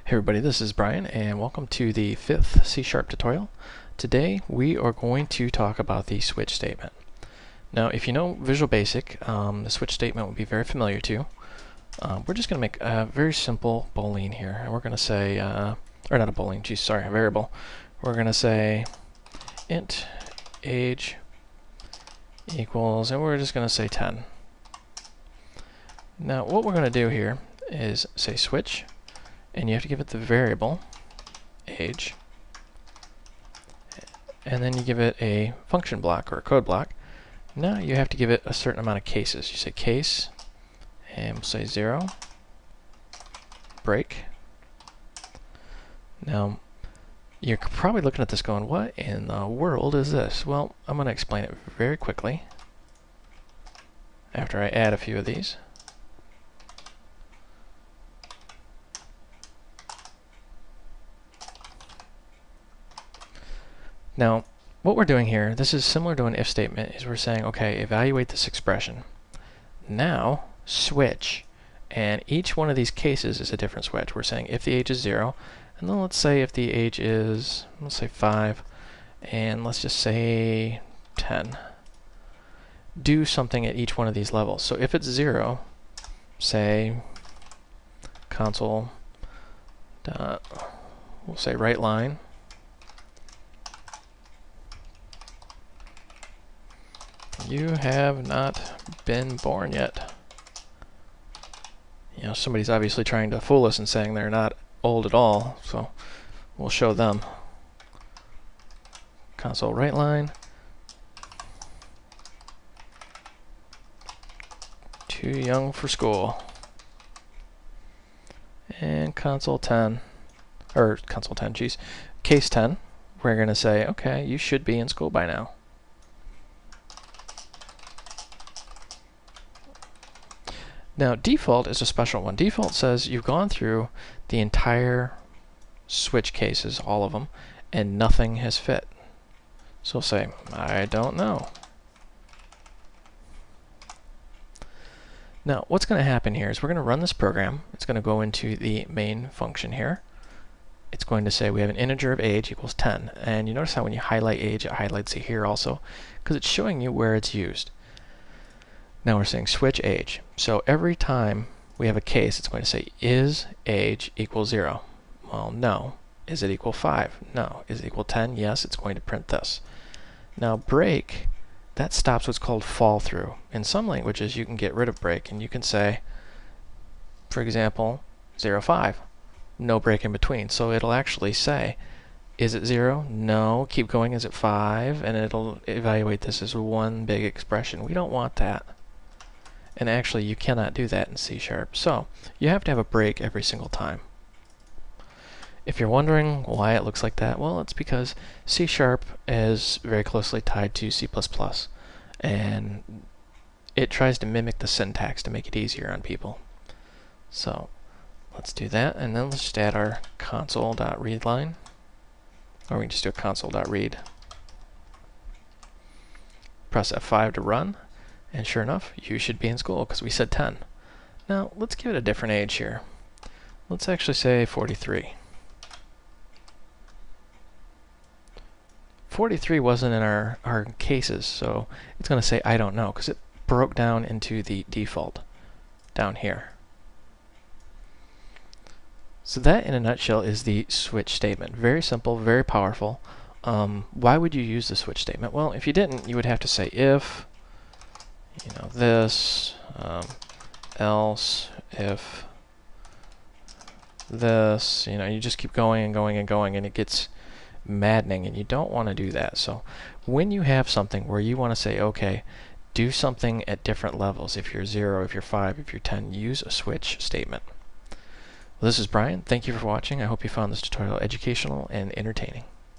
Hey everybody, this is Brian and welcome to the 5th C# tutorial. Today we are going to talk about the switch statement. Now if you know Visual Basic, the switch statement will be very familiar to you. We're just going to make a very simple boolean here, and we're going to say, or not a boolean, geez, sorry, a variable. We're going to say int age equals, and we're just going to say 10. Now what we're going to do here is say switch, and you have to give it the variable age, and then you give it a function block or a code block. Now you have to give it a certain amount of cases. You say case, and we'll say 0, break. Now you're probably looking at this going, what in the world is this? Well, I'm going to explain it very quickly after I add a few of these. Now, what we're doing here, this is similar to an if statement, is we're saying, okay, evaluate this expression. Now, switch. And each one of these cases is a different switch. We're saying if the age is 0, and then let's say if the age is, let's say 5, and let's just say 10. Do something at each one of these levels. So if it's 0, say console dot, we'll say write line, you have not been born yet. You know, somebody's obviously trying to fool us and saying they're not old at all, so we'll show them. Console write line, too young for school. And console 10, or console 10, geez, case 10, we're going to say, okay, you should be in school by now. Now, default is a special one. Default says you've gone through the entire switch cases, all of them, and nothing has fit. So say, I don't know. Now, what's going to happen here is we're going to run this program. It's going to go into the main function here. It's going to say we have an integer of age equals 10. And you notice how when you highlight age, it highlights it here also, because it's showing you where it's used. Now we're saying switch age. So every time we have a case, it's going to say, is age equal 0? Well, no. Is it equal 5? No. Is it equal 10? Yes, it's going to print this. Now break, that stops what's called fall through. In some languages, you can get rid of break, and you can say, for example, 0, 5. No break in between. So it'll actually say, is it 0? No. Keep going. Is it 5? And it'll evaluate this as one big expression. We don't want that. And actually, you cannot do that in C#. So you have to have a break every single time. If you're wondering why it looks like that, well, it's because C# is very closely tied to C++. And it tries to mimic the syntax to make it easier on people. So let's do that, and then let's just add our console.read line. Or we can just do a console.read. Press F5 to run. And sure enough, you should be in school because we said 10. Now, let's give it a different age here. Let's actually say 43. 43 wasn't in our cases, so it's going to say I don't know because it broke down into the default down here. So that, in a nutshell, is the switch statement. Very simple, very powerful. Why would you use the switch statement? Well, if you didn't, you would have to say if, you know, this, else, if this, you know, you just keep going and going and going, and it gets maddening, and you don't want to do that. So when you have something where you want to say, okay, do something at different levels, if you're 0, if you're 5, if you're 10, use a switch statement. Well, this is Brian. Thank you for watching. I hope you found this tutorial educational and entertaining.